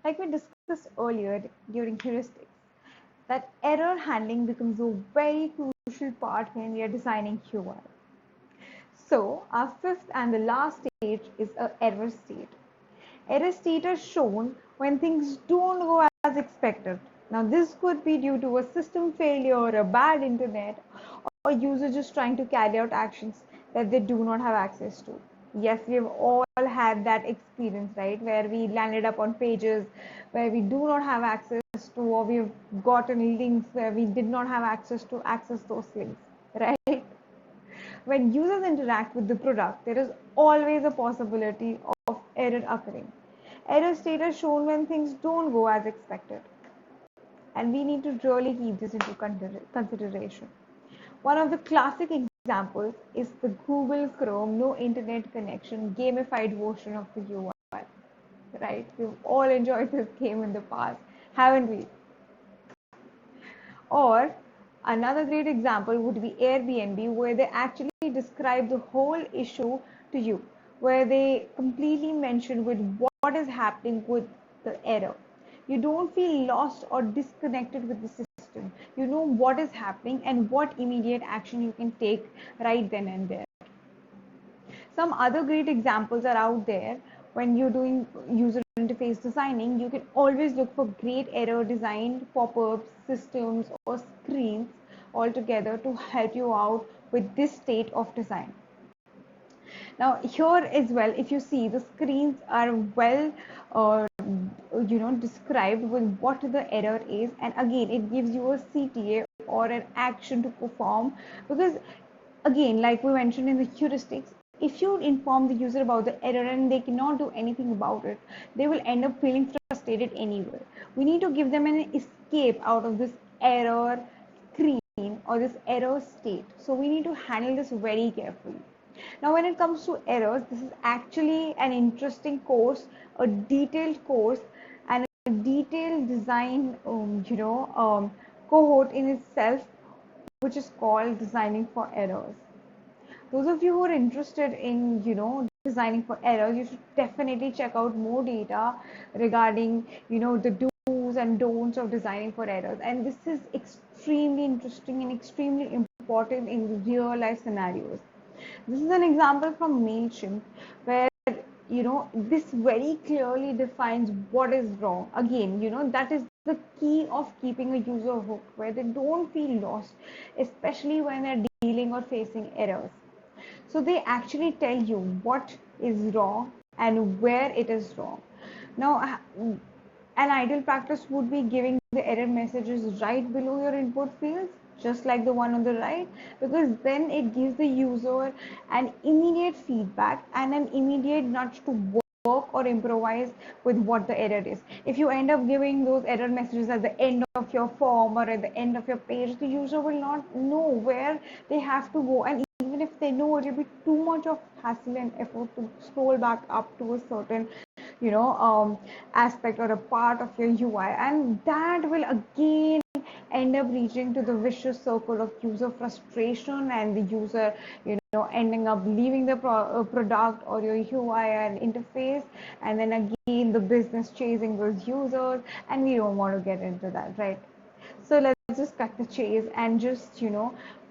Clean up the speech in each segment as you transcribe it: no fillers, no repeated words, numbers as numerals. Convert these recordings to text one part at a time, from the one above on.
Like we discussed earlier during heuristics, that error handling becomes a very crucial part when we are designing UI. So our fifth and the last stage is a error state. Error state is shown when things don't go as expected. Now this could be due to a system failure, a bad internet, or user just trying to carry out actions that they do not have access to. Yes, we've all had that experience, right? Where we landed up on pages where we do not have access to, or we've gotten links where we did not have access to access those links, right? When users interact with the product, there is always a possibility of error occurring. Error state is shown when things don't go as expected, and we need to really keep this into consideration. One of the classic examples is the Google Chrome no internet connection gamified version of the UI, right? We've all enjoyed this game in the past, haven't we? Or another great example would be Airbnb, where they actually describe the whole issue to you, where they completely mention with what is happening with the error. You don't feel lost or disconnected with the system. You know what is happening and what immediate action you can take right then and there. Some other great examples are out there. When you're doing user interface designing, you can always look for great error designed pop-ups, systems, or screens altogether to help you out with this state of design. Now here as well, if you see, the screens are well described with what the error is, and again it gives you a CTA or an action to perform, because again, like we mentioned in the heuristics, if you inform the user about the error and they cannot do anything about it, they will end up feeling frustrated anyway. We need to give them an escape out of this error screen or this error state. So we need to handle this very carefully. Now, when it comes to errors, this is actually an interesting course, a detailed course, and a detailed design, cohort in itself, which is called Designing for Errors. Those of you who are interested in, designing for errors, you should definitely check out more data regarding, the do's and don'ts of designing for errors. And this is extremely interesting and extremely important in real life scenarios. This is an example from MailChimp where this very clearly defines what is wrong. Again, that is the key of keeping a user hooked, where they don't feel lost, especially when they're dealing or facing errors. So they actually tell you what is wrong and where it is wrong. Now, an ideal practice would be giving the error messages right below your input fields, just like the one on the right, because then it gives the user an immediate feedback and an immediate nudge to work or improvise with what the error is. If you end up giving those error messages at the end of your form or at the end of your page, the user will not know where they have to go, and even if they know, it will be too much of hassle and effort to scroll back up to a certain aspect or a part of your UI, and that will again end up reaching to the vicious circle of user frustration and the user ending up leaving the product or your UI and interface, and then again the business chasing those users, and we don't want to get into that, right? So let's just cut the chase and just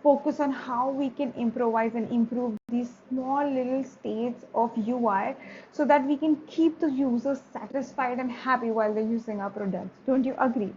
focus on how we can improvise and improve these small little states of UI, so that we can keep the users satisfied and happy while they're using our products. Don't you agree?